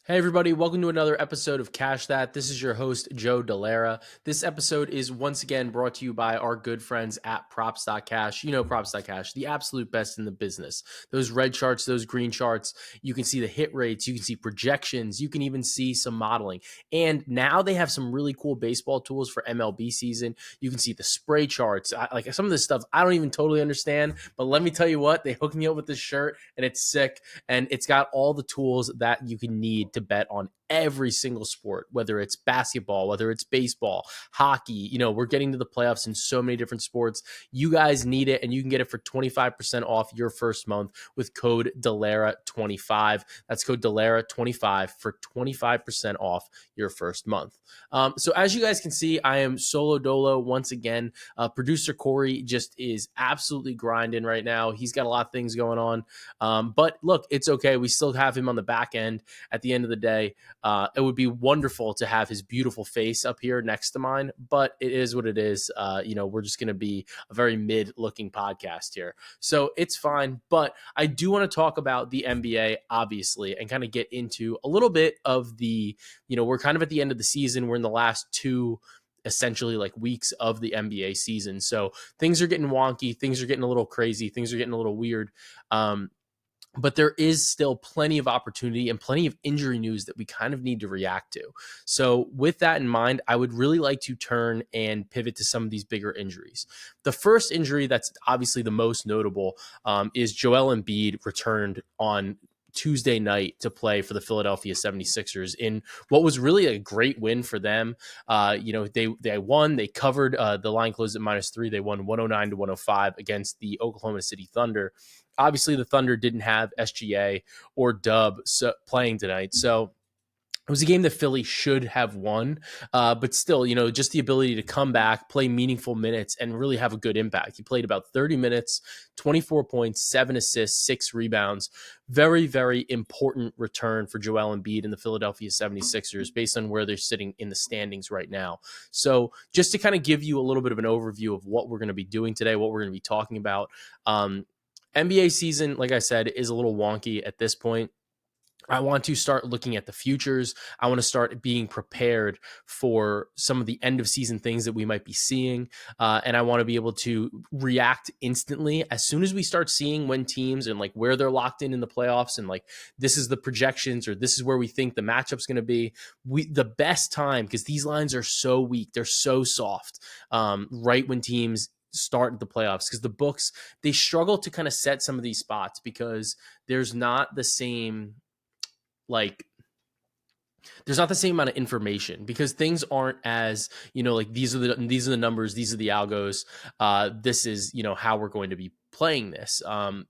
Hey everybody, welcome to another episode of Cash That. This is your host, Joe Delara. This episode is once again brought to you by our good friends at Props.cash. You know Props.cash, the absolute best in the business. Those red charts, those green charts, you can see the hit rates, you can see projections, you can even see some modeling. And now they have some really cool baseball tools for MLB season. You can see the spray charts. Like some of this stuff I don't even totally understand, but let me tell you what, they hooked me up with this shirt and it's sick. And it's got all the tools that you can need to bet on every single sport, whether it's basketball, whether it's baseball, hockey. We're getting to the playoffs in so many different sports. You guys need it, and you can get it for 25% off your first month with code DELARA25. That's code DELARA25 for 25% off your first month. So as you guys can see, I am solo dolo once again. Producer Corey just is absolutely grinding right now. He's got a lot of things going on. But look, it's okay. We still have him on the back end at the end of the day. It would be wonderful to have his beautiful face up here next to mine, but it is what it is. We're just going to be a very mid-looking podcast here. So it's fine, but I do want to talk about the NBA, obviously, and kind of get into a little bit of we're kind of at the end of the season. We're in the last two essentially like weeks of the NBA season. So things are getting wonky. Things are getting a little crazy. Things are getting a little weird. But there is still plenty of opportunity and plenty of injury news that we kind of need to react to. So with that in mind, I would really like to turn and pivot to some of these bigger injuries. The first injury that's obviously the most notable is Joel Embiid returned on Tuesday night to play for the Philadelphia 76ers in what was really a great win for them. They won, they covered, the line closed at -3. They won 109 to 105 against the Oklahoma City Thunder. Obviously, the Thunder didn't have SGA or Dub playing tonight, so it was a game that Philly should have won, but still, just the ability to come back, play meaningful minutes, and really have a good impact. He played about 30 minutes, 24 points, 7 assists, 6 rebounds. Very, very important return for Joel Embiid and the Philadelphia 76ers based on where they're sitting in the standings right now. So just to kind of give you a little bit of an overview of what we're going to be doing today, what we're going to be talking about. NBA season, like I said, is a little wonky at this point. I want to start looking at the futures. I want to start being prepared for some of the end of season things that we might be seeing. And I want to be able to react instantly as soon as we start seeing when teams and like where they're locked in the playoffs and like this is the projections or this is where we think the matchup's going to be. The best time, because these lines are so weak, they're so soft, right when teams start the playoffs, because the books, they struggle to kind of set some of these spots because there's not the same amount of information, because things aren't as, like these are the numbers, these are the algos, this is, how we're going to be playing this,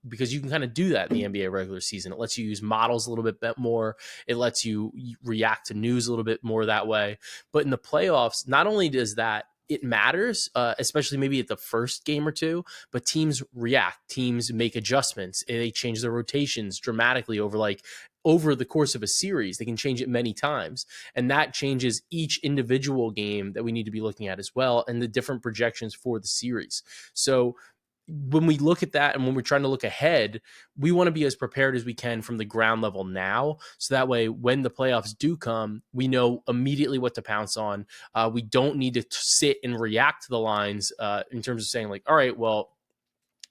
because you can kind of do that in the NBA regular season. It lets you use models a little bit more. It lets you react to news a little bit more that way. But in the playoffs, not only does that, it matters, especially maybe at the first game or two, but teams react, teams make adjustments, they change their rotations dramatically over the course of a series. They can change it many times, and that changes each individual game that we need to be looking at as well, and the different projections for the series. So when we look at that and when we're trying to look ahead, we want to be as prepared as we can from the ground level now. So that way, when the playoffs do come, we know immediately what to pounce on. We don't need to sit and react to the lines in terms of saying like, all right, well,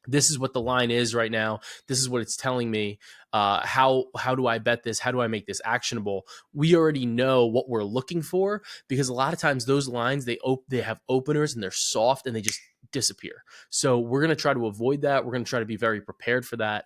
this is what the line is right now. This is what it's telling me. How do I bet this? How do I make this actionable? We already know what we're looking for, because a lot of times those lines, they have openers and they're soft and they just disappear. So we're going to try to avoid that. We're going to try to be very prepared for that,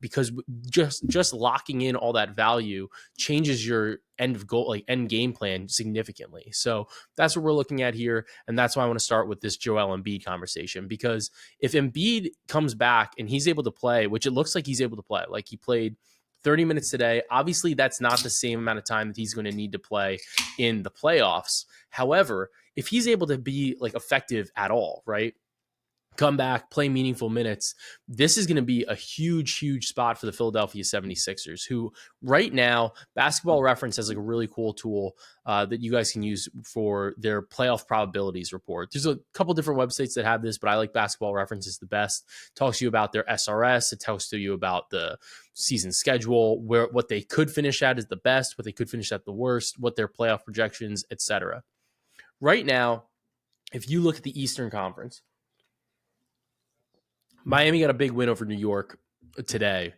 because just locking in all that value changes your end game plan significantly. So that's what we're looking at here. And that's why I want to start with this Joel Embiid conversation, because if Embiid comes back and he's able to play, which it looks like he's able to play, like he played 30 minutes today. Obviously, that's not the same amount of time that he's going to need to play in the playoffs. However, if he's able to be like effective at all, right? come back, play meaningful minutes. This is going to be a huge spot for the Philadelphia 76ers, who right now, Basketball Reference has like a really cool tool that you guys can use for their playoff probabilities report. There's a couple different websites that have this, but I like Basketball Reference is the best. It talks to you about their SRS. It talks to you about the season schedule, where what they could finish at is the best, what they could finish at the worst, what their playoff projections, etc. Right now, if you look at the Eastern Conference, Miami got a big win over New York today.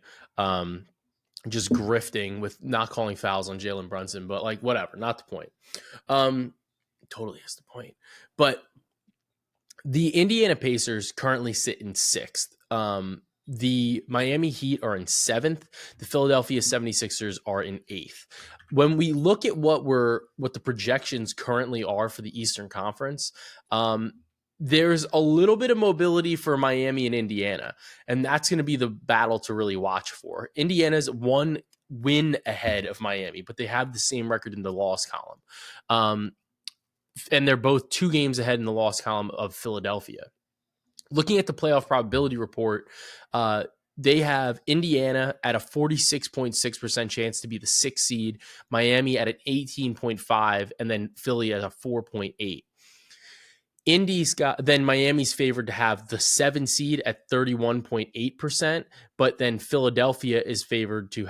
Just grifting with not calling fouls on Jalen Brunson, but like whatever, not the point. Totally is the point. But the Indiana Pacers currently sit in 6th. The Miami Heat are in 7th. The Philadelphia 76ers are in 8th. When we look at what the projections currently are for the Eastern Conference, there's a little bit of mobility for Miami and Indiana, and that's going to be the battle to really watch for. Indiana's 1 win ahead of Miami, but they have the same record in the loss column. And they're both 2 games ahead in the loss column of Philadelphia. Looking at the playoff probability report, they have Indiana at a 46.6% chance to be the 6th seed, Miami at an 18.5%, and then Philly at a 4.8%. Then Miami's favored to have the 7 seed at 31.8%, but then Philadelphia is favored to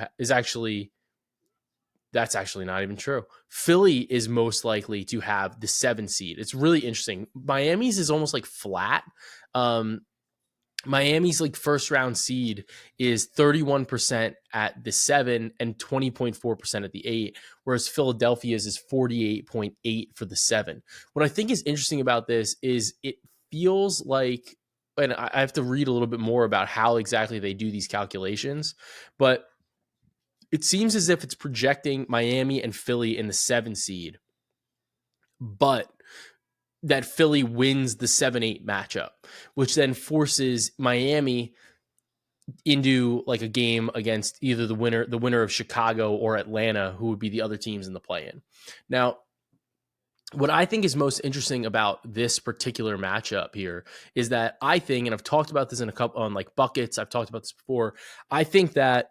that's actually not even true. Philly is most likely to have the 7 seed. It's really interesting. Miami's is almost like flat. Miami's like first round seed is 31% at the 7 and 20.4% at the 8, whereas Philadelphia's is 48.8 for the 7. What I think is interesting about this is it feels like, and I have to read a little bit more about how exactly they do these calculations, but it seems as if it's projecting Miami and Philly in the 7 seed, but that Philly wins the 7-8 matchup, which then forces Miami into like a game against either the winner of Chicago or Atlanta, who would be the other teams in the play-in. Now, what I think is most interesting about this particular matchup here is that I think, and I've talked about this in a couple on like buckets, I've talked about this before, I think that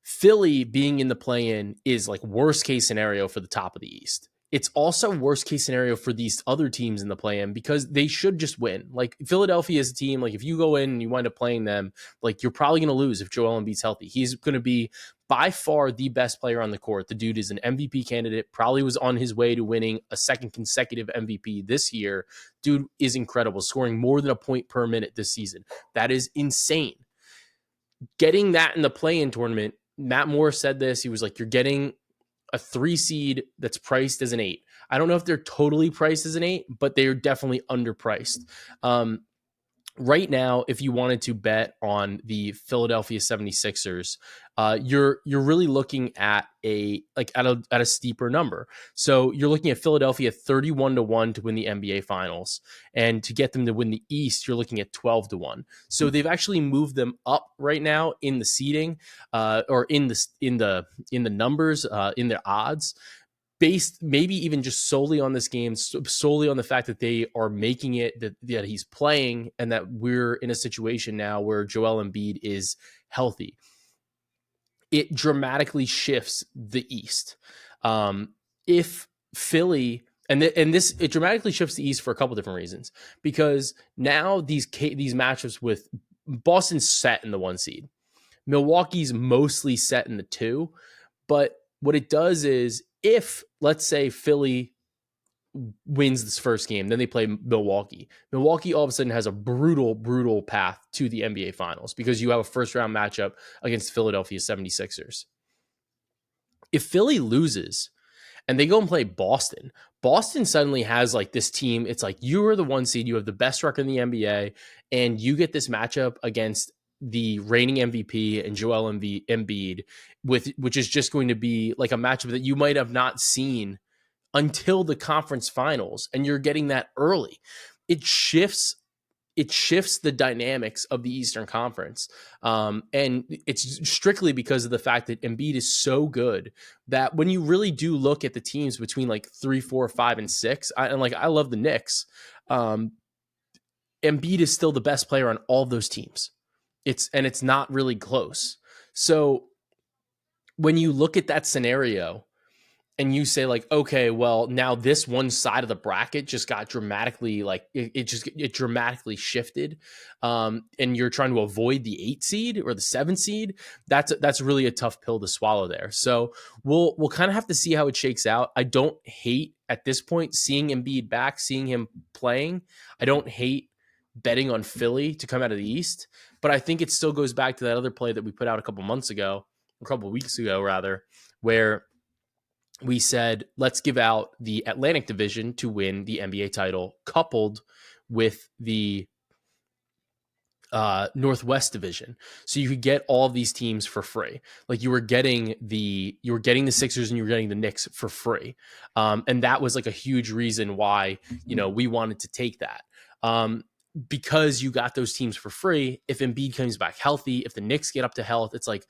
Philly being in the play-in is like worst case scenario for the top of the East. It's also worst case scenario for these other teams in the play-in because they should just win. Like Philadelphia is a team, like if you go in and you wind up playing them, like you're probably going to lose if Joel Embiid's healthy. He's going to be by far the best player on the court. The dude is an MVP candidate, probably was on his way to winning a 2nd consecutive MVP this year. Dude is incredible, scoring more than a point per minute this season. That is insane. Getting that in the play-in tournament, Matt Moore said this. He was like, you're getting a 3 seed that's priced as an 8. I don't know if they're totally priced as an 8, but they're definitely underpriced. Right now, if you wanted to bet on the Philadelphia 76ers, you're really looking at a steeper number. So you're looking at Philadelphia 31-1 to win the NBA Finals, and to get them to win the East, you're looking at 12-1. So they've actually moved them up right now in the seeding, or in the numbers, in their odds, based maybe even just solely on this game, solely on the fact that they are making it, that he's playing, and that we're in a situation now where Joel Embiid is healthy. It dramatically shifts the East. If Philly, it dramatically shifts the East for a couple different reasons, because now these matchups with Boston's set in the 1 seed, Milwaukee's mostly set in the 2, but what it does is, if, let's say, Philly wins this first game, then they play Milwaukee. Milwaukee all of a sudden has a brutal path to the NBA Finals because you have a first-round matchup against Philadelphia 76ers. If Philly loses and they go and play Boston, Boston suddenly has like this team. It's like, you are the 1 seed, you have the best record in the NBA, and you get this matchup against the reigning MVP and Joel Embiid, which is just going to be like a matchup that you might have not seen until the conference finals, and you're getting that early. It shifts the dynamics of the Eastern Conference. And it's strictly because of the fact that Embiid is so good that when you really do look at the teams between like 3, 4, 5, and 6, I love the Knicks. Embiid is still the best player on all of those teams. It's not really close. So when you look at that scenario and you say like, okay, well, now this one side of the bracket just got dramatically like it dramatically shifted, and you're trying to avoid the 8 seed or the 7 seed. That's really a tough pill to swallow there. So we'll kind of have to see how it shakes out. I don't hate at this point seeing Embiid back, seeing him playing. I don't hate betting on Philly to come out of the East, but I think it still goes back to that other play that we put out a couple weeks ago rather, where we said, let's give out the Atlantic Division to win the NBA title, coupled with the Northwest Division, so you could get all of these teams for free. Like you were getting the Sixers and you were getting the Knicks for free, and that was like a huge reason why we wanted to take that. Because you got those teams for free. If Embiid comes back healthy, if the Knicks get up to health, it's like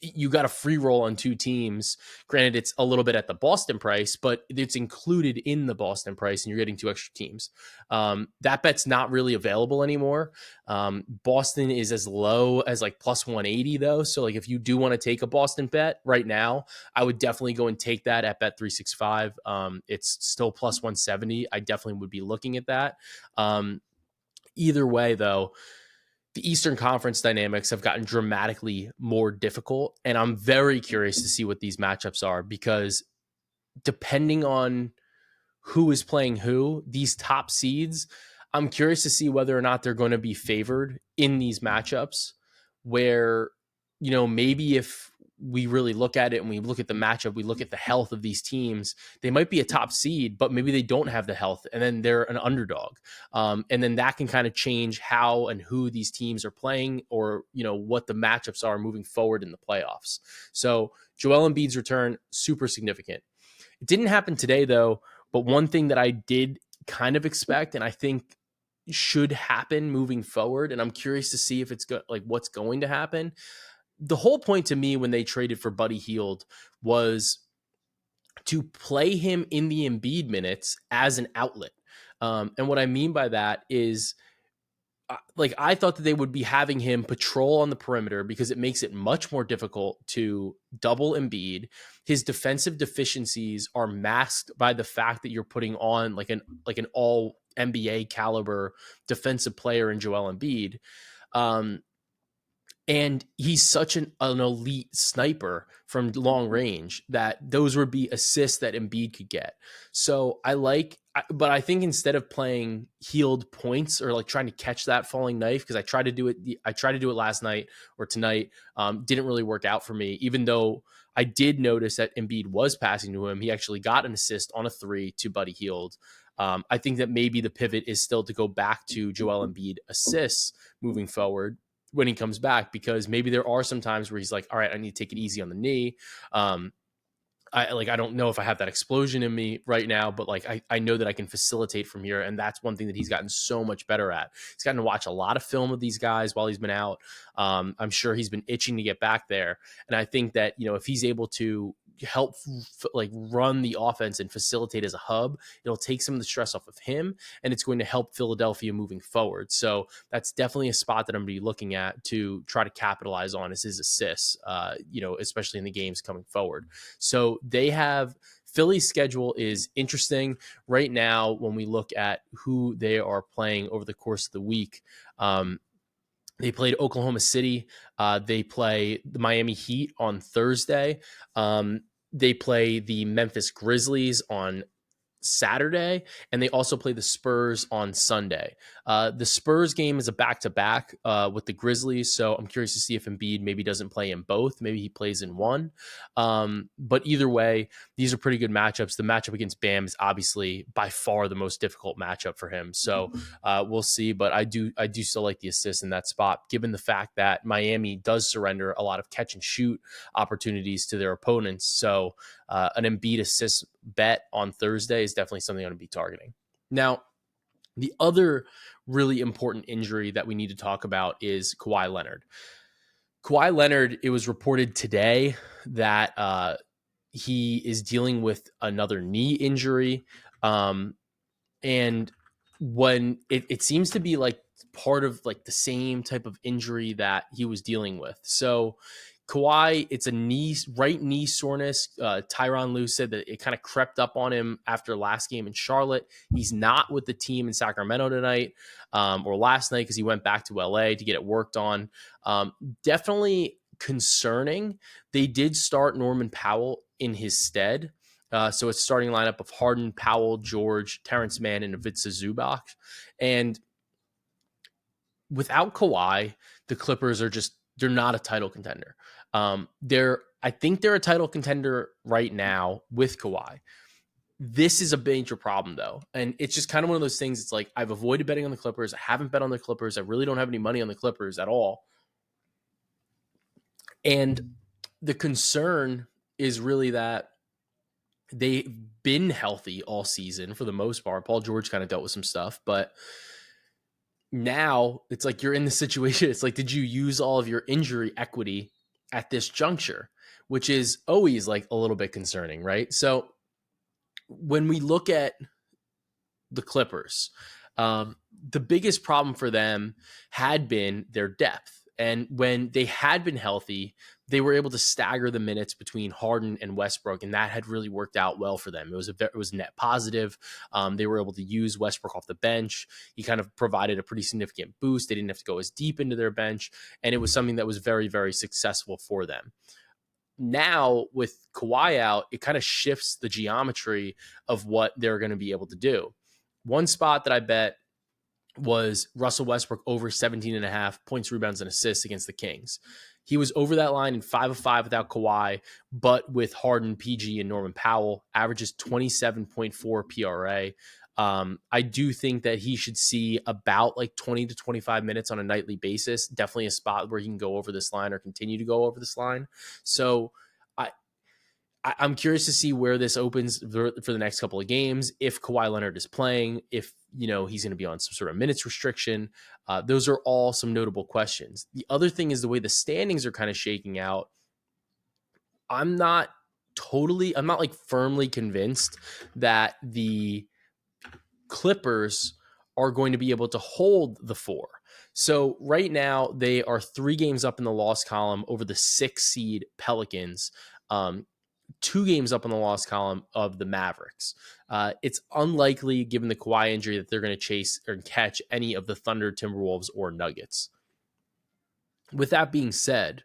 you got a free roll on 2 teams. Granted, it's a little bit at the Boston price, but it's included in the Boston price, and you're getting 2 extra teams. That bet's not really available anymore. Boston is as low as like plus 180 though. So like if you do want to take a Boston bet right now, I would definitely go and take that at Bet 365. It's still plus 170. I definitely would be looking at that. Either way, though, the Eastern Conference dynamics have gotten dramatically more difficult, and I'm very curious to see what these matchups are, because depending on who is playing who, these top seeds, I'm curious to see whether or not they're going to be favored in these matchups, where, maybe if we really look at it and we look at the matchup, we look at the health of these teams, they might be a top seed, but maybe they don't have the health and then they're an underdog. And then that can kind of change how and who these teams are playing, or, what the matchups are moving forward in the playoffs. So Joel Embiid's return, super significant. It didn't happen today though, but one thing that I did kind of expect, and I think should happen moving forward, and I'm curious to see if it's what's going to happen. The whole point to me when they traded for Buddy Hield was to play him in the Embiid minutes as an outlet. And what I mean by that is, I thought that they would be having him patrol on the perimeter because it makes it much more difficult to double Embiid. His defensive deficiencies are masked by the fact that you're putting on like an all NBA caliber defensive player in Joel Embiid. And he's such an elite sniper from long range that those would be assists that Embiid could get. So but I think instead of playing Hield points or like trying to catch that falling knife, because I tried to do it last night or tonight, didn't really work out for me. Even though I did notice that Embiid was passing to him, he actually got an assist on a 3 to Buddy Hield. I think that maybe the pivot is still to go back to Joel Embiid assists moving forward when he comes back, because maybe there are some times where he's like, all right, I need to take it easy on the knee. I don't know if I have that explosion in me right now, but I know that I can facilitate from here. And that's one thing that he's gotten so much better at. He's gotten to watch a lot of film of these guys while he's been out. I'm sure he's been itching to get back there. And I think that, if he's able to help run the offense and facilitate as a hub, it'll take some of the stress off of him, and it's going to help Philadelphia moving forward. So that's definitely a spot that I'm going to be looking at to try to capitalize on, is his assists, especially in the games coming forward. So Philly's schedule is interesting right now when we look at who they are playing over the course of the week. They played Oklahoma City. They play the Miami Heat on Thursday. They play the Memphis Grizzlies on Saturday, and they also play the Spurs on Sunday. The Spurs game is a back-to-back with the Grizzlies, so I'm curious to see if Embiid maybe doesn't play in both. Maybe he plays in one. But either way, these are pretty good matchups. The matchup against Bam is obviously by far the most difficult matchup for him. So we'll see, but I do still like the assist in that spot, given the fact that Miami does surrender a lot of catch and shoot opportunities to their opponents. So an Embiid assist bet on Thursday is definitely something I'm going to be targeting. Now, the other really important injury that we need to talk about is Kawhi Leonard. Kawhi Leonard, it was reported today that he is dealing with another knee injury. And when it seems to be like part of like the same type of injury that he was dealing with. So Kawhi, it's a right knee soreness. Tyronn Lue said that it kind of crept up on him after last game in Charlotte. He's not with the team in Sacramento tonight or last night because he went back to LA to get it worked on. Definitely concerning. They did start Norman Powell in his stead. So it's starting lineup of Harden, Powell, George, Terrence Mann, and Ivica Zubac. And without Kawhi, the Clippers they're not a title contender. I think they're a title contender right now with Kawhi. This is a major problem though. And it's just kind of one of those things. It's like, I've avoided betting on the Clippers. I haven't bet on the Clippers. I really don't have any money on the Clippers at all. And the concern is really that they've been healthy all season for the most part. Paul George kind of dealt with some stuff, but now it's like you're in the situation. It's like, did you use all of your injury equity at this juncture, which is always like a little bit concerning, right? So when we look at the Clippers, the biggest problem for them had been their depth. And when they had been healthy, they were able to stagger the minutes between Harden and Westbrook, and that had really worked out well for them. It was net positive. They were able to use Westbrook off the bench. He kind of provided a pretty significant boost. They didn't have to go as deep into their bench, and it was something that was very, very successful for them. Now with Kawhi out, it kind of shifts the geometry of what they're going to be able to do. One spot that I bet was Russell Westbrook over 17.5 points, rebounds, and assists against the Kings. He was over that line in 5 of 5 without Kawhi, but with Harden, PG, and Norman Powell, averages 27.4 PRA. I do think that he should see about like 20 to 25 minutes on a nightly basis. Definitely a spot where he can go over this line or continue to go over this line. So I'm curious to see where this opens for the next couple of games. If Kawhi Leonard is playing, if he's going to be on some sort of minutes restriction, those are all some notable questions. The other thing is the way the standings are kind of shaking out. I'm not like firmly convinced that the Clippers are going to be able to hold the 4. So right now they are 3 games up in the loss column over the 6 seed Pelicans. 2 games up on the loss column of the Mavericks. It's unlikely, given the Kawhi injury, that they're going to chase or catch any of the Thunder, Timberwolves, or Nuggets. With that being said,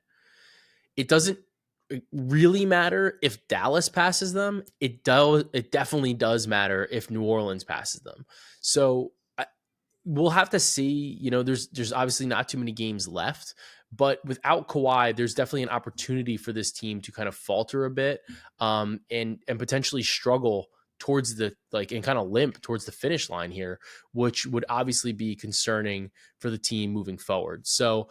it doesn't really matter if Dallas passes them. It definitely does matter if New Orleans passes them. So we'll have to see. There's obviously not too many games left, but without Kawhi, there's definitely an opportunity for this team to kind of falter a bit, and potentially struggle towards and kind of limp towards the finish line here, which would obviously be concerning for the team moving forward. So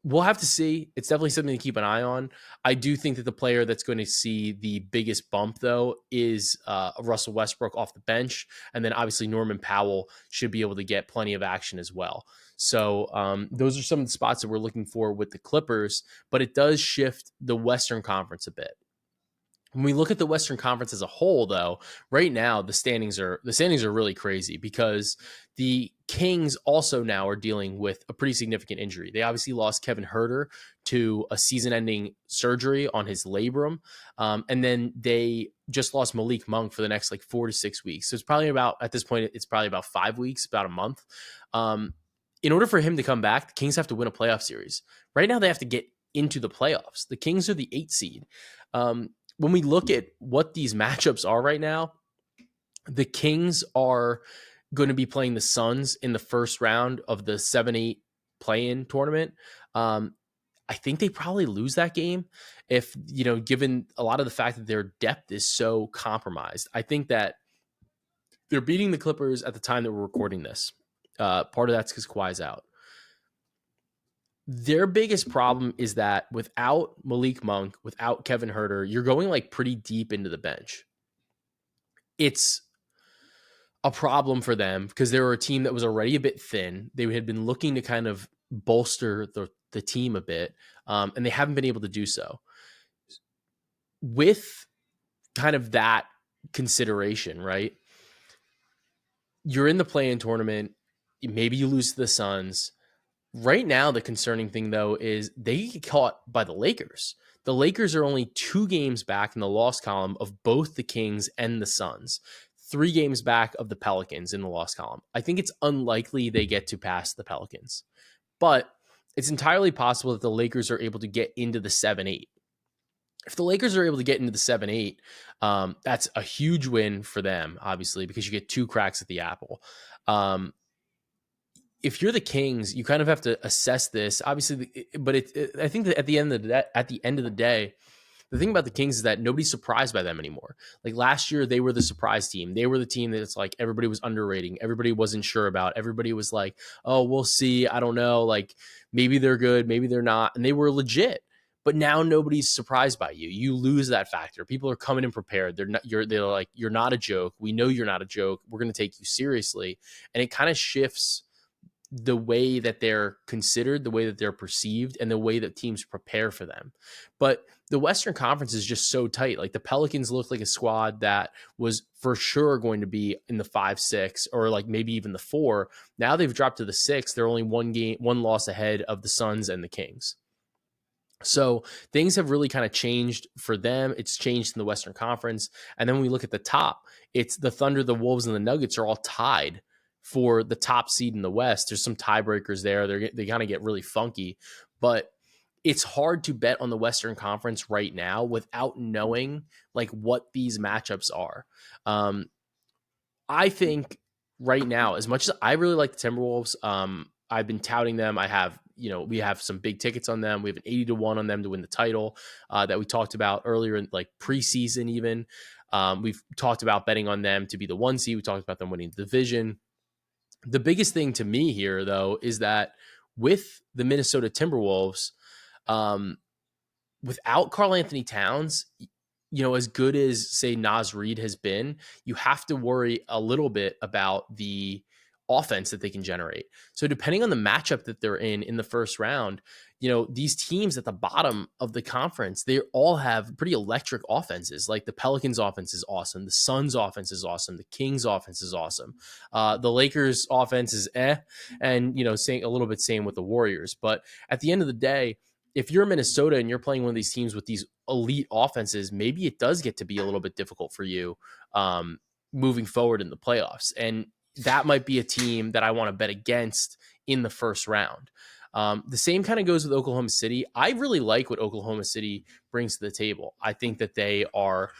we'll have to see. It's definitely something to keep an eye on. I do think that the player that's going to see the biggest bump, though, is Russell Westbrook off the bench. And then obviously Norman Powell should be able to get plenty of action as well. So those are some of the spots that we're looking for with the Clippers, but it does shift the Western Conference a bit. When we look at the Western Conference as a whole, though, right now the standings are really crazy because the Kings also now are dealing with a pretty significant injury. They obviously lost Kevin Huerter to a season-ending surgery on his labrum, and then they just lost Malik Monk for the next 4 to 6 weeks. So it's probably at this point, it's probably about 5 weeks, about a month. In order for him to come back, the Kings have to win a playoff series. Right now, they have to get into the playoffs. The Kings are the 8 seed. When we look at what these matchups are right now, the Kings are going to be playing the Suns in the first round of the 7-8 play-in tournament. I think they probably lose that game if, given a lot of the fact that their depth is so compromised. I think that they're beating the Clippers at the time that we're recording this. Part of that's because Kawhi's out. Their biggest problem is that without Malik Monk, without Kevin Huerter, you're going pretty deep into the bench. It's a problem for them because they were a team that was already a bit thin. They had been looking to kind of bolster the team a bit, and they haven't been able to do so. With kind of that consideration, right? you're in the play-in tournament. Maybe you lose to the Suns. Right now, the concerning thing, though, is they get caught by the Lakers. The Lakers are only 2 games back in the loss column of both the Kings and the Suns, 3 games back of the Pelicans in the loss column. I think it's unlikely they get to pass the Pelicans, but it's entirely possible that the Lakers are able to get into the 7-8. If the Lakers are able to get into the 7-8, that's a huge win for them, obviously, because you get 2 cracks at the apple. If you're the Kings, you kind of have to assess this, obviously, but I think that at the end of the day, the thing about the Kings is that nobody's surprised by them anymore. Like last year, they were the surprise team. They were the team that it's like everybody was underrating. Everybody wasn't sure about. Everybody was like, oh, we'll see. I don't know. Like maybe they're good, maybe they're not. And they were legit. But now nobody's surprised by you. You lose that factor. People are coming in prepared. They're like, you're not a joke. We know you're not a joke. We're going to take you seriously. And it kind of shifts the way that they're considered, the way that they're perceived, and the way that teams prepare for them. But the Western Conference is just so tight. Like the Pelicans looked like a squad that was for sure going to be in the 5-6 or like maybe even the 4. Now they've dropped to the 6. They're only one loss ahead of the Suns and the Kings. So things have really kind of changed for them. It's changed in the Western Conference. And then when we look at the top, it's the Thunder, the Wolves, and the Nuggets are all tied for the top seed in the West. There's some tiebreakers there. They kind of get really funky, but it's hard to bet on the Western Conference right now without knowing like what these matchups are. I think right now, as much as I really like the Timberwolves, I've been touting them. We have some big tickets on them. We have an 80-1 on them to win the title that we talked about earlier in like preseason even. We've talked about betting on them to be the 1 seed. We talked about them winning the division. The biggest thing to me here, though, is that with the Minnesota Timberwolves, without Karl Anthony Towns, as good as, say, Naz Reid has been, you have to worry a little bit about the offense that they can generate. So depending on the matchup that they're in the first round, these teams at the bottom of the conference, they all have pretty electric offenses. Like the Pelicans offense is awesome. The Suns offense is awesome. The Kings offense is awesome. The Lakers offense is and, saying a little bit same with the Warriors. But at the end of the day, if you're Minnesota and you're playing one of these teams with these elite offenses, maybe it does get to be a little bit difficult for you moving forward in the playoffs. And that might be a team that I want to bet against in the first round. The same kind of goes with Oklahoma City. I really like what Oklahoma City brings to the table. I think that they are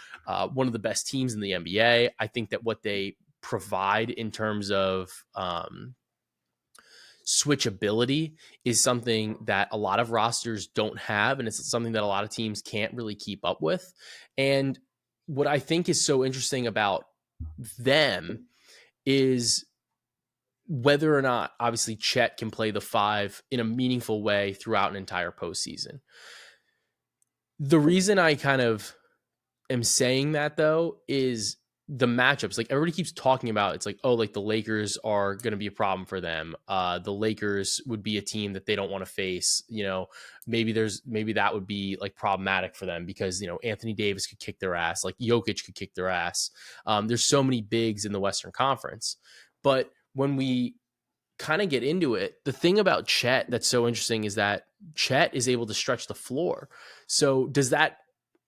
one of the best teams in the NBA. I think that what they provide in terms of switchability is something that a lot of rosters don't have, and it's something that a lot of teams can't really keep up with. And what I think is so interesting about them is whether or not, obviously, Chet can play the 5 in a meaningful way throughout an entire postseason. The reason I kind of am saying that, though, is the matchups. Like everybody keeps talking about, it's like, oh, like the Lakers are going to be a problem for them. The Lakers would be a team that they don't want to face. Maybe that would be like problematic for them because, Anthony Davis could kick their ass, like Jokic could kick their ass. There's so many bigs in the Western Conference. But when we kind of get into it, the thing about Chet that's so interesting is that Chet is able to stretch the floor. So does that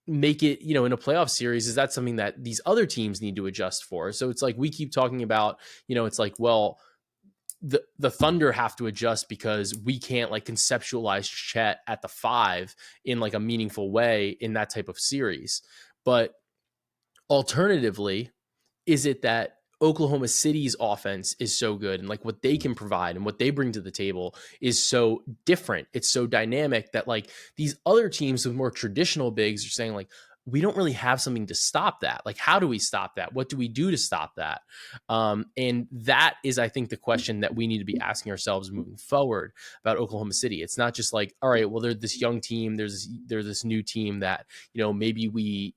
make it, in a playoff series, is that something that these other teams need to adjust for? So it's like we keep talking about, it's like, well, the Thunder have to adjust because we can't like conceptualize Chet at the 5 in like a meaningful way in that type of series. But alternatively, is it that Oklahoma City's offense is so good and like what they can provide and what they bring to the table is so different? It's so dynamic that like these other teams with more traditional bigs are saying like, we don't really have something to stop that. Like, how do we stop that? What do we do to stop that? And that is, I think, the question that we need to be asking ourselves moving forward about Oklahoma City. It's not just like, all right, well, they're this young team. There's this new team that, maybe we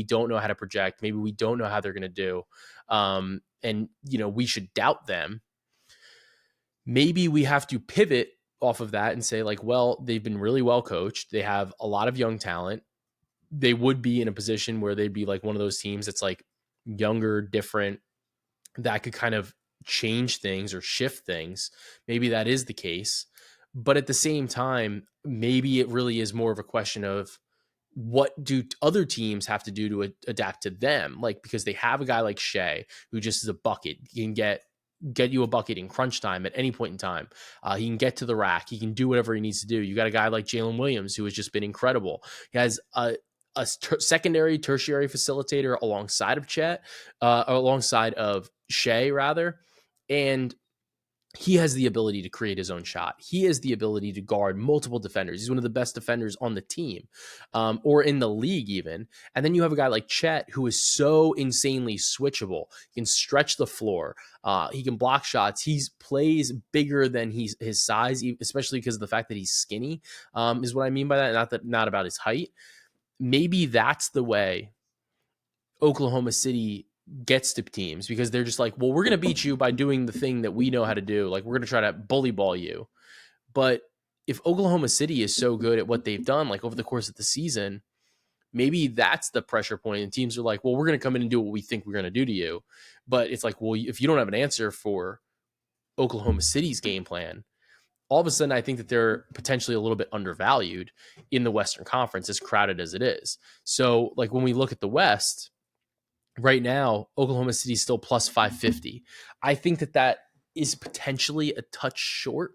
don't know how to project. Maybe we don't know how they're going to do. And we should doubt them. Maybe we have to pivot off of that and say like, well, they've been really well coached. They have a lot of young talent. They would be in a position where they'd be like one of those teams that's like younger, different, that could kind of change things or shift things. Maybe that is the case. But at the same time, maybe it really is more of a question of what do other teams have to do to adapt to them? Like, because they have a guy like Shea who just is a bucket. He can get you a bucket in crunch time at any point in time. He can get to the rack. He can do whatever he needs to do. You got a guy like Jalen Williams who has just been incredible. He has a secondary, tertiary facilitator alongside of Chet, alongside of Shea rather, and he has the ability to create his own shot. He has the ability to guard multiple defenders. He's one of the best defenders on the team, or in the league even. And then you have a guy like Chet who is so insanely switchable. He can stretch the floor. He can block shots. He plays bigger than his size, especially because of the fact that he's skinny, is what I mean by that. Not about his height. Maybe that's the way Oklahoma City gets to teams, because they're just like, well, we're going to beat you by doing the thing that we know how to do. Like, we're going to try to bully ball you. But if Oklahoma City is so good at what they've done, like over the course of the season, maybe that's the pressure point. And teams are like, well, we're going to come in and do what we think we're going to do to you. But it's like, well, if you don't have an answer for Oklahoma City's game plan, all of a sudden I think that they're potentially a little bit undervalued in the Western Conference, as crowded as it is. So like when we look at the West, right now, Oklahoma City is still plus 550. I think that is potentially a touch short.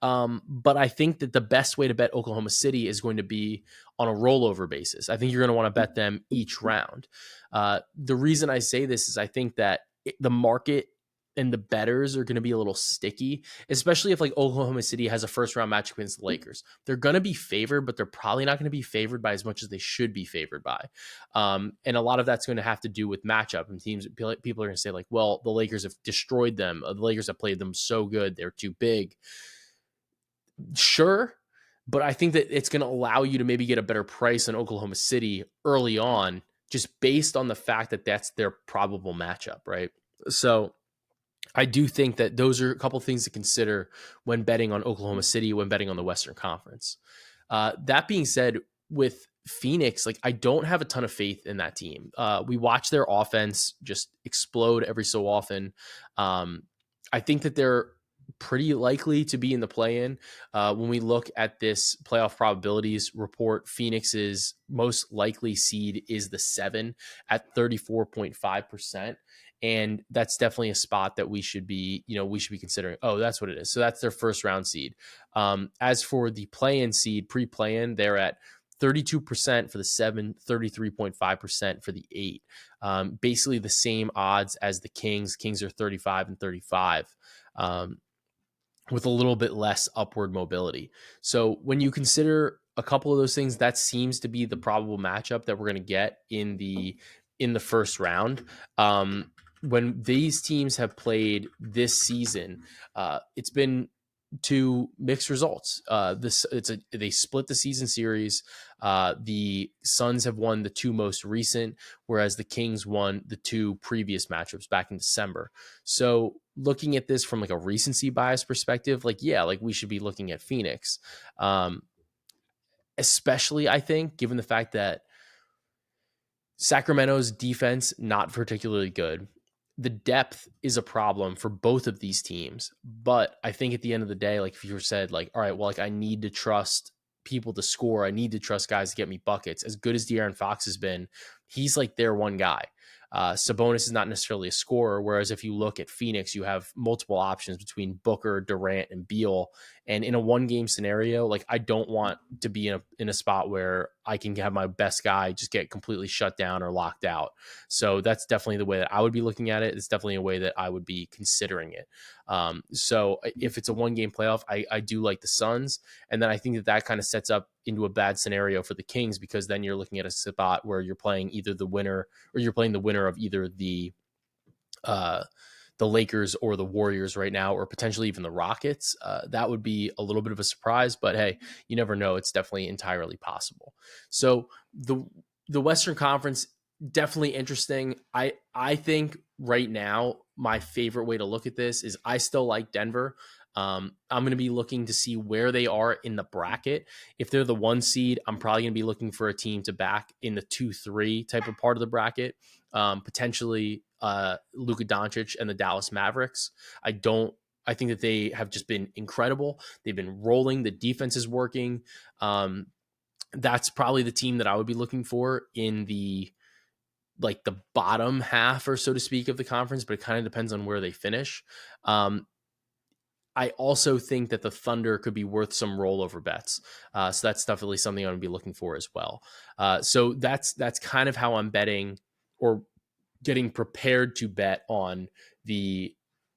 But I think that the best way to bet Oklahoma City is going to be on a rollover basis. I think you're going to want to bet them each round. The reason I say this is I think that the market and the bettors are going to be a little sticky, especially if like Oklahoma City has a first round match against the Lakers. They're going to be favored, but they're probably not going to be favored by as much as they should be favored by. And a lot of that's going to have to do with matchup, and teams. People are going to say like, well, the Lakers have destroyed them. The Lakers have played them so good. They're too big. Sure. But I think that it's going to allow you to maybe get a better price in Oklahoma City early on, just based on the fact that that's their probable matchup. Right. So I do think that those are a couple things to consider when betting on Oklahoma City, when betting on the Western Conference. That being said, with Phoenix, like I don't have a ton of faith in that team. We watch their offense just explode every so often. I think that they're pretty likely to be in the play-in. When we look at this playoff probabilities report, Phoenix's most likely seed is the 7 at 34.5%. And that's definitely a spot that we should be considering. Oh, that's what it is. So that's their first round seed. As for the play-in seed, pre-play-in, they're at 32% for the 7, 33.5% for the 8. Basically the same odds as the Kings. Kings are 35 and 35. With a little bit less upward mobility. So when you consider a couple of those things, that seems to be the probable matchup that we're going to get in the first round. When these teams have played this season, it's been two mixed results. They split the season series. The Suns have won the two most recent, whereas the Kings won the two previous matchups back in December. So looking at this from like a recency bias perspective, like, yeah, like we should be looking at Phoenix. Especially I think given the fact that Sacramento's defense, not particularly good. The depth is a problem for both of these teams. But I think at the end of the day, like if you said like, all right, well, like I need to trust people to score. I need to trust guys to get me buckets. As good as De'Aaron Fox has been, he's like their one guy. Sabonis is not necessarily a scorer, whereas if you look at Phoenix, you have multiple options between Booker, Durant, and Beal. And in a one-game scenario, like I don't want to be in a spot where I can have my best guy just get completely shut down or locked out. So that's definitely the way that I would be looking at it. It's definitely a way that I would be considering it. So if it's a one-game playoff, I do like the Suns. And then I think that kind of sets up into a bad scenario for the Kings, because then you're looking at a spot where you're playing either the winner, or you're playing the winner of either the Lakers or the Warriors right now, or potentially even the Rockets. That would be a little bit of a surprise, but hey, you never know. It's definitely entirely possible. So the Western Conference, definitely interesting. I think right now, my favorite way to look at this is I still like Denver. I'm going to be looking to see where they are in the bracket. If they're the 1 seed, I'm probably going to be looking for a team to back in the 2-3 type of part of the bracket. Potentially Luka Doncic and the Dallas Mavericks. I think that they have just been incredible. They've been rolling. The defense is working. That's probably the team that I would be looking for in the bottom half, or so to speak, of the conference, but it kind of depends on where they finish. I also think that the Thunder could be worth some rollover bets. So that's definitely something I'm going to be looking for as well. So that's kind of how I'm betting, or getting prepared to bet on the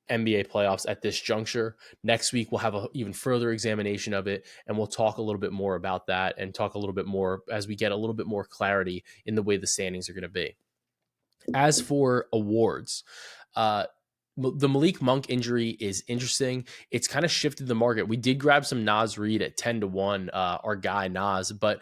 NBA playoffs at this juncture. Next week, we'll have an even further examination of it, and we'll talk a little bit more about that, and talk a little bit more as we get a little bit more clarity in the way the standings are going to be. As for awards, the Malik Monk injury is interesting. It's kind of shifted the market. We did grab some Naz Reid at 10-1, our guy Naz, but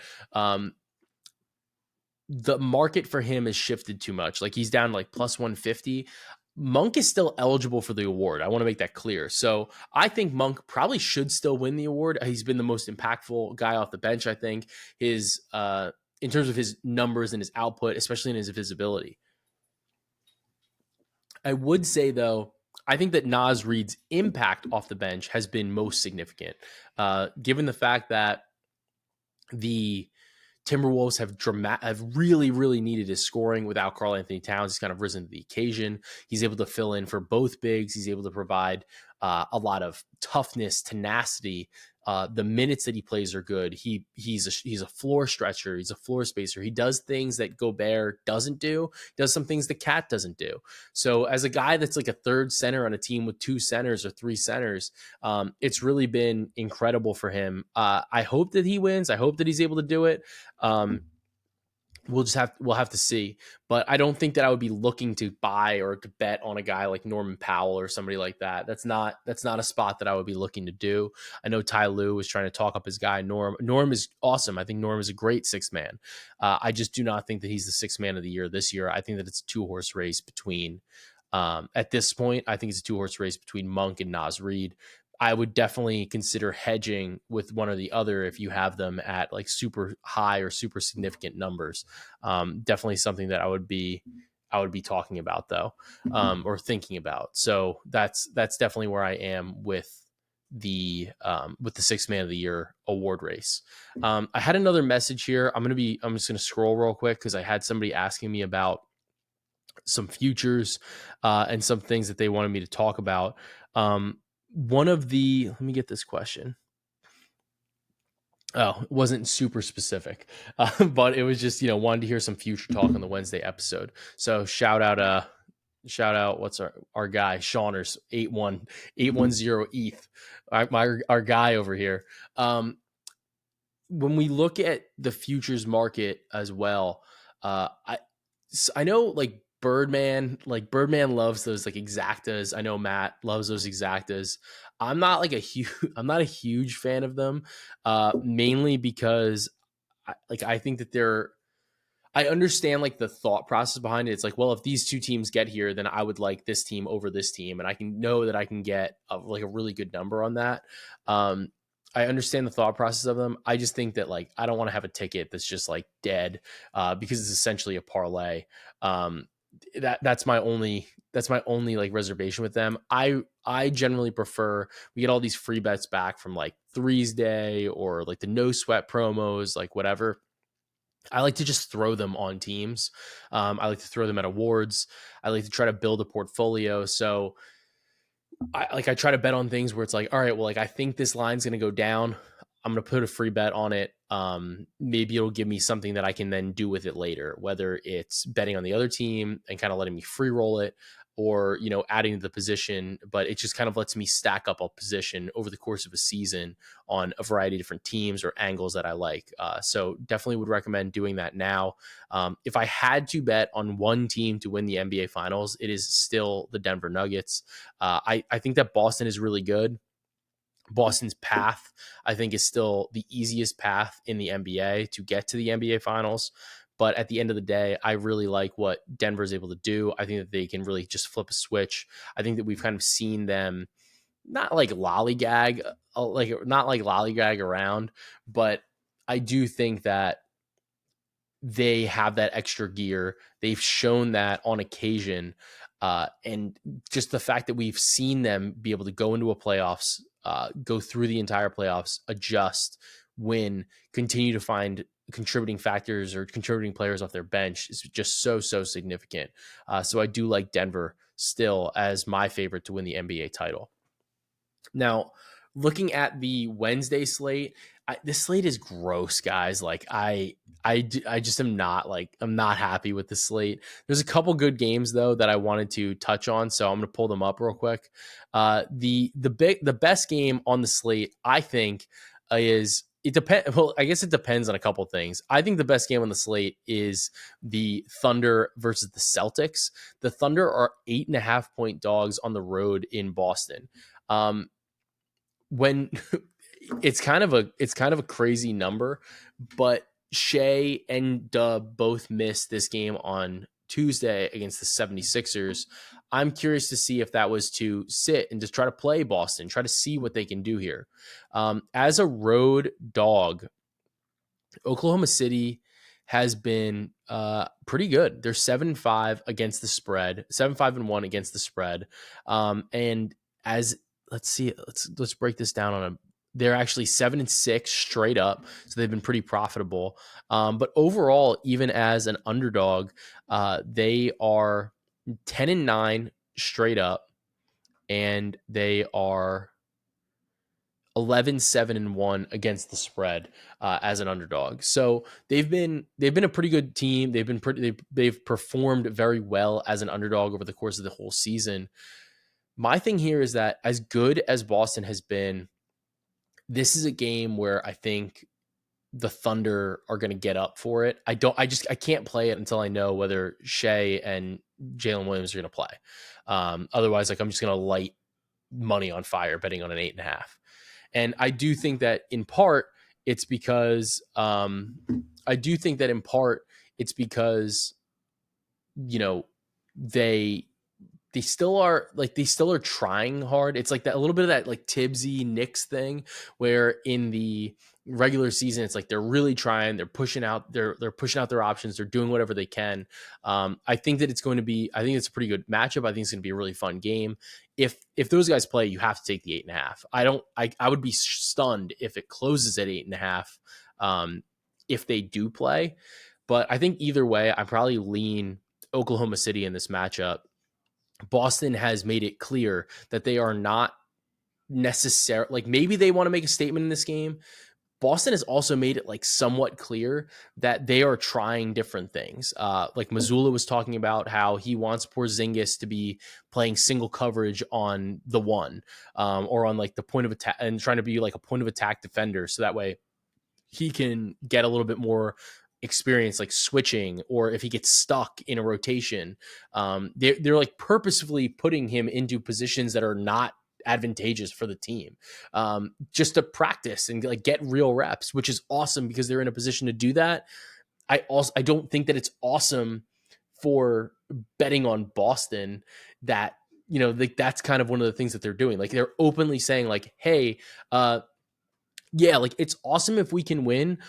the market for him has shifted too much. Like, he's down like plus 150. Monk is still eligible for the award. I want to make that clear. So I think Monk probably should still win the award. He's been the most impactful guy off the bench, I think, his in terms of his numbers and his output, especially in his visibility. I would say, though, I think that Naz Reid's impact off the bench has been most significant, given the fact that the Timberwolves have really, really needed his scoring without Karl Anthony Towns. He's kind of risen to the occasion. He's able to fill in for both bigs. He's able to provide a lot of toughness, tenacity. The minutes that he plays are good. He's a floor stretcher. He's a floor spacer. He does things that Gobert doesn't do. He does some things that Cat doesn't do. So as a guy that's like a third center on a team with 2 centers or 3 centers, it's really been incredible for him. I hope that he wins. I hope that he's able to do it. We'll have to see, but I don't think that I would be looking to buy or to bet on a guy like Norman Powell or somebody like that. That's not a spot that I would be looking to do. I know Ty Lue was trying to talk up his guy Norm. Norm is awesome. I think Norm is a great 6th man. I just do not think that he's the 6th man of the year this year. I think that it's a 2-horse race between. At this point, I think it's a 2-horse race between Monk and Naz Reid. I would definitely consider hedging with one or the other if you have them at like super high or super significant numbers. Definitely something that I would be talking about, though, or thinking about. So that's definitely where I am with the 6th man of the year award race. I had another message here. I'm just going to scroll real quick because I had somebody asking me about some futures and some things that they wanted me to talk about. Let me get this question. Oh, it wasn't super specific, but it was just, wanted to hear some future talk on the Wednesday episode. So shout out, what's our guy, Shawners, 810 ETH, our guy over here. When we look at the futures market as well, I know like Birdman loves those like exactas. I know Matt loves those exactas. I'm not a huge fan of them, mainly because I think that I understand like the thought process behind it. It's like, well, if these 2 teams get here, then I would like this team over this team, and I can know that I can get a really good number on that. I understand the thought process of them. I just think that like I don't want to have a ticket that's just like dead because it's essentially a parlay. That's my only like reservation with them. I generally prefer, we get all these free bets back from like Threes Day or like the no sweat promos, like whatever. I like to just throw them on teams. I like to throw them at awards. I like to try to build a portfolio. So I try to bet on things where it's like, all right, well, like I think this line's going to go down. I'm going to put a free bet on it. Maybe it'll give me something that I can then do with it later, whether it's betting on the other team and kind of letting me free roll it, or, adding to the position, but it just kind of lets me stack up a position over the course of a season on a variety of different teams or angles that I like. So definitely would recommend doing that now. If I had to bet on one team to win the NBA Finals, it is still the Denver Nuggets. I think that Boston is really good. Boston's path, I think, is still the easiest path in the NBA to get to the NBA Finals. But at the end of the day, I really like what Denver is able to do. I think that they can really just flip a switch. I think that we've kind of seen them not like lollygag, not like lollygag around, but I do think that they have that extra gear. They've shown that on occasion. And just the fact that we've seen them be able to go into a playoffs, go through the entire playoffs, adjust, win, continue to find contributing factors or contributing players off their bench is just so significant. So I do like Denver still as my favorite to win the NBA title. Now, looking at the Wednesday slate, this slate is gross, guys. Like I just am not like I'm not happy with the slate. There's a couple good games though that I wanted to touch on, so I'm going to pull them up real quick. The best game on the slate, I think, is it depends. Well, I guess it depends on a couple things. I think the best game on the slate is the Thunder versus the Celtics. The Thunder are 8.5-point dogs on the road in Boston. When it's kind of a crazy number, but Shea and Dub both missed this game on Tuesday against the 76ers. I'm curious to see if that was to sit and just try to play Boston, try to see what they can do here. As a road dog, Oklahoma City has been pretty good. They're 7-5 against the spread, 7-5-1 against the spread. And as let's see, let's break this down on a. They're actually 7-6 straight up, so they've been pretty profitable. But overall, even as an underdog, they are 10-9 straight up, and they are 11-7-1 against the spread as an underdog. So they've been a pretty good team. They've performed very well as an underdog over the course of the whole season. My thing here is that as good as Boston has been, this is a game where I think the Thunder are going to get up for it. I can't play it until I know whether Shea and Jalen Williams are going to play. Otherwise, like I'm just going to light money on fire betting on an 8.5. And I do think that in part it's because they still are trying hard. It's like that a little bit of that like Tibbsy Knicks thing where in the regular season it's like they're really trying, they're pushing out their options, they're doing whatever they can. I think it's a pretty good matchup. I think it's going to be a really fun game. If those guys play, you have to take the 8.5. I would be stunned if it closes at 8.5 if they do play. But I think either way, I probably lean Oklahoma City in this matchup. Boston has made it clear that they are not necessarily like maybe they want to make a statement in this game. Boston has also made it like somewhat clear that they are trying different things. Like Mazzulla was talking about how he wants Porzingis to be playing single coverage on the one or on like the point of attack and trying to be like a point of attack defender. So that way he can get a little bit more experience like switching, or if he gets stuck in a rotation, they're like purposefully putting him into positions that are not advantageous for the team, just to practice and like get real reps, which is awesome because they're in a position to do that. I don't think that it's awesome for betting on Boston that, like that's kind of one of the things that they're doing. Like they're openly saying like, hey, yeah, like it's awesome if we can win,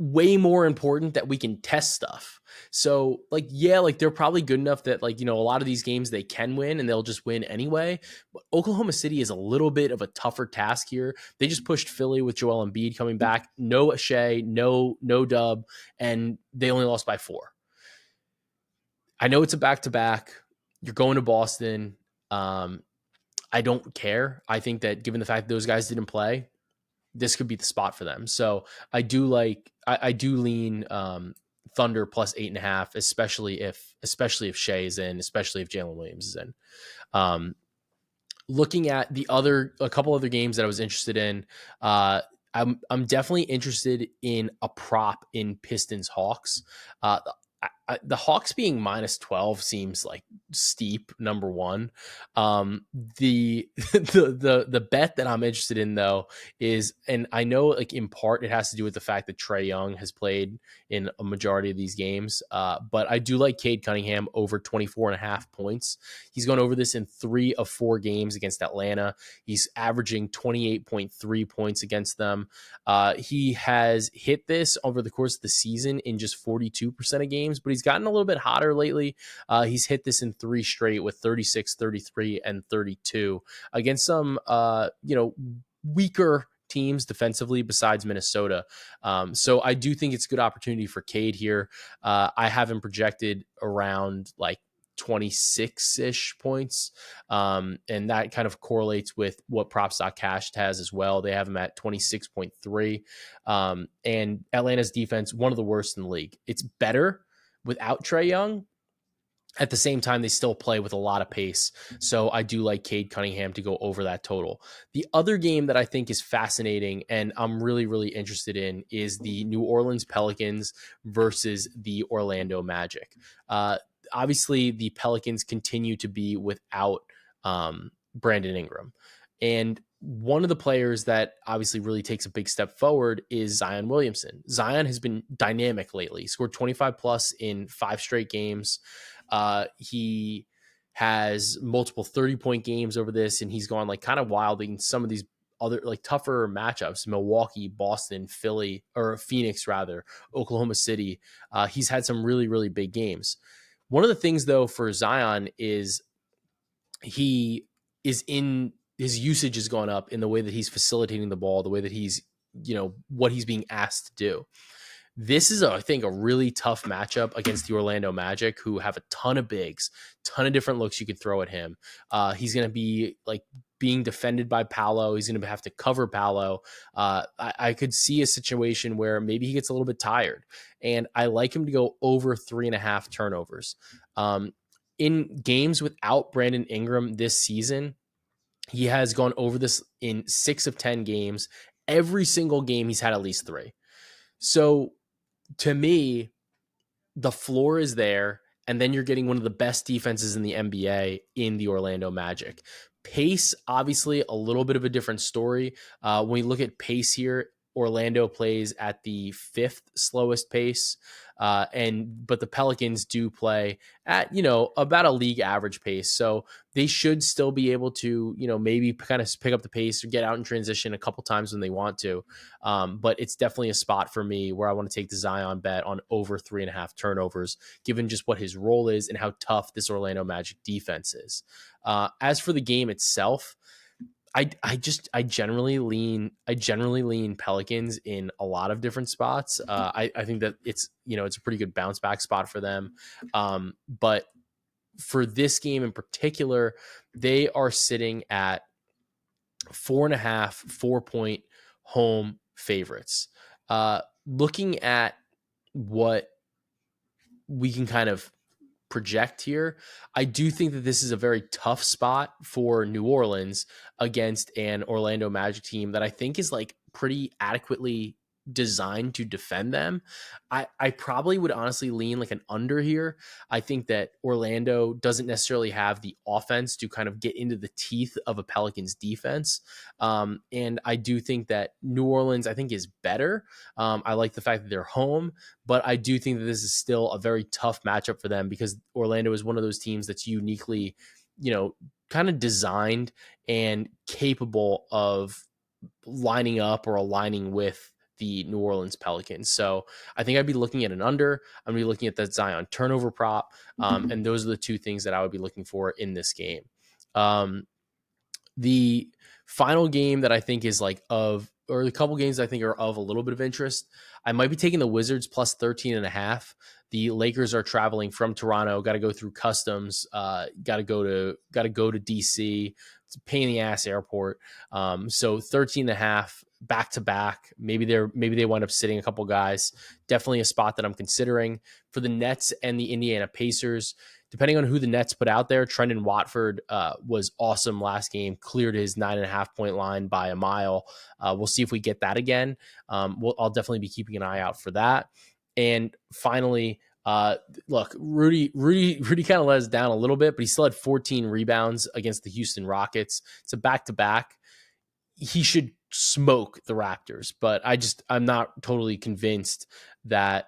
way more important that we can test stuff. So like, yeah, like they're probably good enough that like, a lot of these games they can win and they'll just win anyway. But Oklahoma City is a little bit of a tougher task here. They just pushed Philly with Joel Embiid coming back, no Shea, no Dub, and they only lost by 4. I know it's a back-to-back. You're going to Boston. I don't care. I think that given the fact that those guys didn't play, this could be the spot for them. So I do lean Thunder plus 8.5, especially if Shea is in, especially if Jalen Williams is in. Looking at a couple other games that I was interested in, I'm definitely interested in a prop in Pistons Hawks. the Hawks being minus 12 seems like steep. Number one, the the bet that I'm interested in though is, and I know like in part it has to do with the fact that Trae Young has played in a majority of these games, but I do like Cade Cunningham over 24.5 points. He's gone over this in 3 of 4 games against Atlanta. He's averaging 28.3 points against them. He has hit this over the course of the season in just 42% of games, but he's gotten a little bit hotter lately. He's hit this in 3 straight with 36, 33, and 32 against some, weaker teams defensively besides Minnesota. So I do think it's a good opportunity for Cade here. I have him projected around like 26-ish points. And that kind of correlates with what props.cash has as well. They have him at 26.3. And Atlanta's defense, one of the worst in the league. It's better without Trae Young. At the same time, they still play with a lot of pace. So I do like Cade Cunningham to go over that total. The other game that I think is fascinating and I'm really, really interested in is the New Orleans Pelicans versus the Orlando Magic. Obviously, the Pelicans continue to be without Brandon Ingram. And one of the players that obviously really takes a big step forward is Zion Williamson. Zion has been dynamic lately. He scored 25 plus in 5 straight games. He has multiple 30-point games over this, and he's gone like kind of wild in some of these other like tougher matchups: Milwaukee, Boston, Philly, or Phoenix rather, Oklahoma City. He's had some really, really big games. One of the things though for Zion is he is in his usage has gone up in the way that he's facilitating the ball, the way that he's, what he's being asked to do. This is, I think, a really tough matchup against the Orlando Magic, who have a ton of bigs, ton of different looks you could throw at him. He's going to be like being defended by Paolo. He's going to have to cover Paolo. I could see a situation where maybe he gets a little bit tired, and I like him to go over 3.5 turnovers. In games without Brandon Ingram this season, he has gone over this in 6 of 10 games. Every single game he's had at least 3. So to me, the floor is there, and then you're getting one of the best defenses in the NBA in the Orlando Magic. Pace, obviously, a little bit of a different story. When we look at pace here, Orlando plays at the 5th slowest pace, but the Pelicans do play at about a league average pace. So they should still be able to maybe kind of pick up the pace or get out in transition a couple times when they want to. But it's definitely a spot for me where I want to take the Zion bet on over 3.5 turnovers, given just what his role is and how tough this Orlando Magic defense is. As for the game itself, I generally lean Pelicans in a lot of different spots. I think that it's a pretty good bounce back spot for them. But for this game in particular, they are sitting at 4.5 4-point home favorites. Looking at what we can kind of project here, I do think that this is a very tough spot for New Orleans against an Orlando Magic team that I think is like pretty adequately designed to defend them. I probably would honestly lean like an under here. I think that Orlando doesn't necessarily have the offense to kind of get into the teeth of a Pelicans defense. And I do think that New Orleans, I think, is better. I like the fact that they're home, but I do think that this is still a very tough matchup for them because Orlando is one of those teams that's uniquely, kind of designed and capable of lining up or aligning with the New Orleans Pelicans. So I think I'd be looking at an under. I'm going to be looking at that Zion turnover prop. And those are the two things that I would be looking for in this game. The final game that I think is or the couple games I think are of a little bit of interest, I might be taking the Wizards plus 13.5. The Lakers are traveling from Toronto, got to go through customs, got to go to DC. It's a pain in the ass airport. So 13.5 back to back. Maybe they wind up sitting a couple guys. Definitely a spot that I'm considering for the Nets and the Indiana Pacers. Depending on who the Nets put out there, Trendon Watford was awesome last game, cleared his 9.5-point line by a mile. We'll see if we get that again. I'll definitely be keeping an eye out for that. And finally, Look, Rudy kind of let us down a little bit, but he still had 14 rebounds against the Houston Rockets. It's a back-to-back. He should smoke the Raptors, but I'm not totally convinced that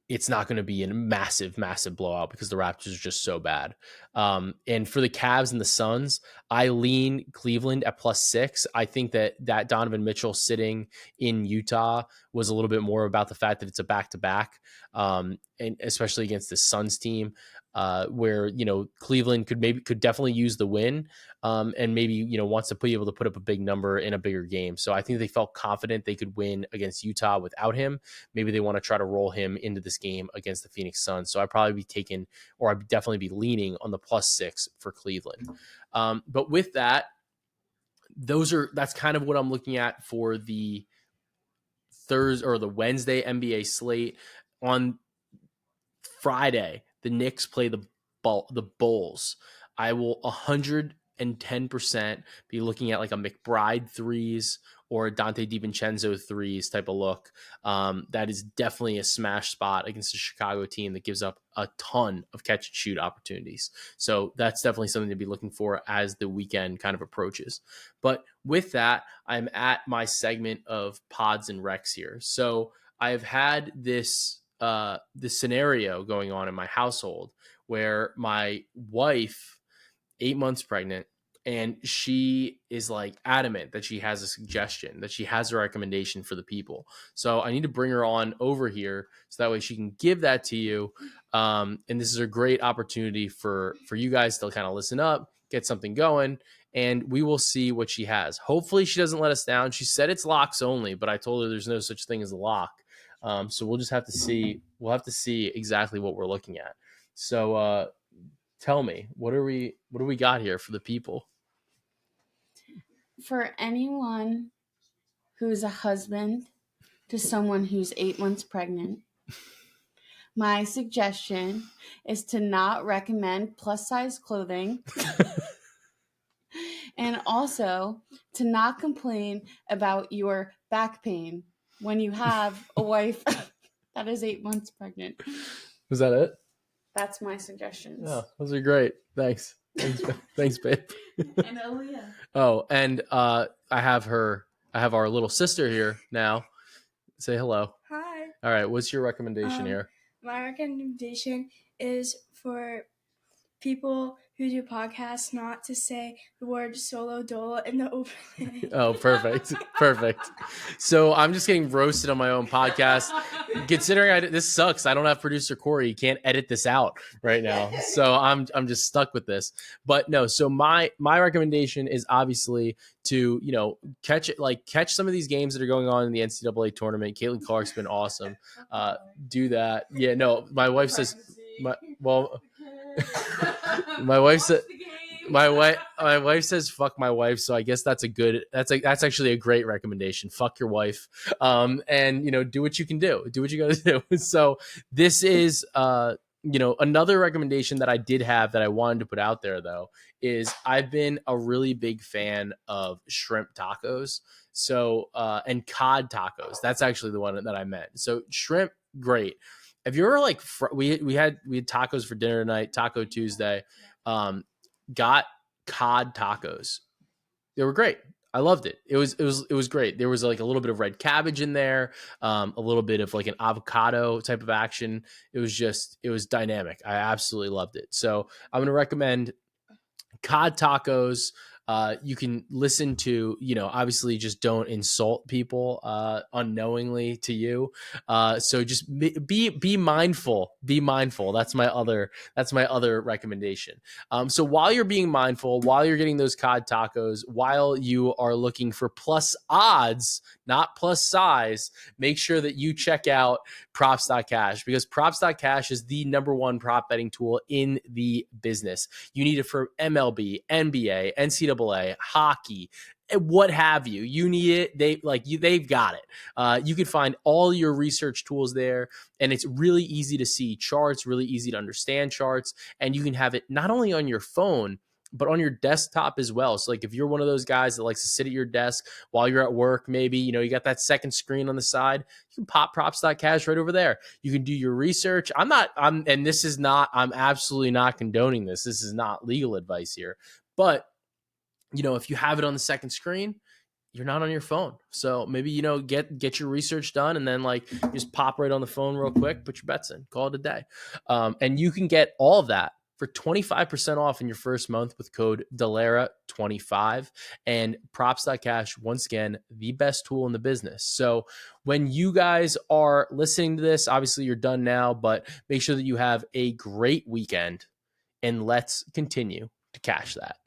it's not going to be a massive blowout because the Raptors are just so bad. And for the Cavs and the Suns, I lean Cleveland at +6. I think that Donovan Mitchell sitting in Utah was a little bit more about the fact that it's a back-to-back, and especially against the Suns team, where Cleveland could definitely use the win, and maybe wants to be able to put up a big number in a bigger game. So I think they felt confident they could win against Utah without him. Maybe they want to try to roll him into this game against the Phoenix Suns. So I'd definitely be leaning on the +6 for Cleveland. But with that, that's kind of what I'm looking at for the Thursday or the Wednesday NBA slate. On Friday, the Knicks play the Bulls. I will 110% be looking at like a McBride threes or a Dante DiVincenzo threes type of look. That is definitely a smash spot against a Chicago team that gives up a ton of catch and shoot opportunities. So that's definitely something to be looking for as the weekend kind of approaches. But with that, I'm at my segment of pods and recs here. So I've had this scenario going on in my household where my wife, 8 months pregnant, and she is like adamant that she has a suggestion, that she has a recommendation for the people. So I need to bring her on over here so that way she can give that to you. And this is a great opportunity for you guys to kind of listen up, get something going, and we will see what she has. Hopefully she doesn't let us down. She said it's locks only, but I told her there's no such thing as a lock. So we'll just have to see. We'll have to see exactly what we're looking at. So tell me, what do we got here for the people? For anyone who's a husband to someone who's 8 months pregnant, my suggestion is to not recommend plus size clothing and also to not complain about your back pain when you have a wife that is 8 months pregnant. Was that it? That's my suggestions. Oh, those are great. Thanks, babe. And Aaliyah. Oh, and I have our little sister here now. Say hello. Hi. All right, what's your recommendation here? My recommendation is for people who do podcasts not to say the word solo dolo in the opening. Oh, perfect. So I'm just getting roasted on my own podcast. Considering this sucks. I don't have producer Corey. He can't edit this out right now. So I'm just stuck with this. But no, so my recommendation is obviously to, catch some of these games that are going on in the NCAA tournament. Caitlin Clark's been awesome. Do that. Yeah, no, my wife says my wife says fuck my wife, so I guess that's actually a great recommendation. Fuck your wife. And do what you can do. Do what you got to do. So this is another recommendation that I did have that I wanted to put out there though is I've been a really big fan of shrimp tacos. So and cod tacos. That's actually the one that I meant. So shrimp, great. If you're like we had tacos for dinner tonight, Taco Tuesday. Got cod tacos. They were great. I loved it. It was great. There was like a little bit of red cabbage in there, a little bit of like an avocado type of action. It was dynamic. I absolutely loved it. So I'm going to recommend cod tacos. You can listen to, obviously just don't insult people unknowingly to you. So just be mindful. Be mindful. That's my other recommendation. So while you're being mindful, while you're getting those cod tacos, while you are looking for plus odds, not plus size, make sure that you check out props.cash because props.cash is the number one prop betting tool in the business. You need it for MLB, NBA, NCAA, hockey, what have you. You need it. They've got it. You can find all your research tools there, and it's really easy to see charts, really easy to understand charts, and you can have it not only on your phone, but on your desktop as well. So like if you're one of those guys that likes to sit at your desk while you're at work, maybe, you got that second screen on the side, you can pop props.cash right over there. You can do your research. I'm absolutely not condoning this. This is not legal advice here, but if you have it on the second screen, you're not on your phone. So maybe, get your research done and then like just pop right on the phone real quick, put your bets in, call it a day. And you can get all of that for 25% off in your first month with code DELARA25 and props.cash. Once again, the best tool in the business. So when you guys are listening to this, obviously you're done now, but make sure that you have a great weekend and let's continue to cash that.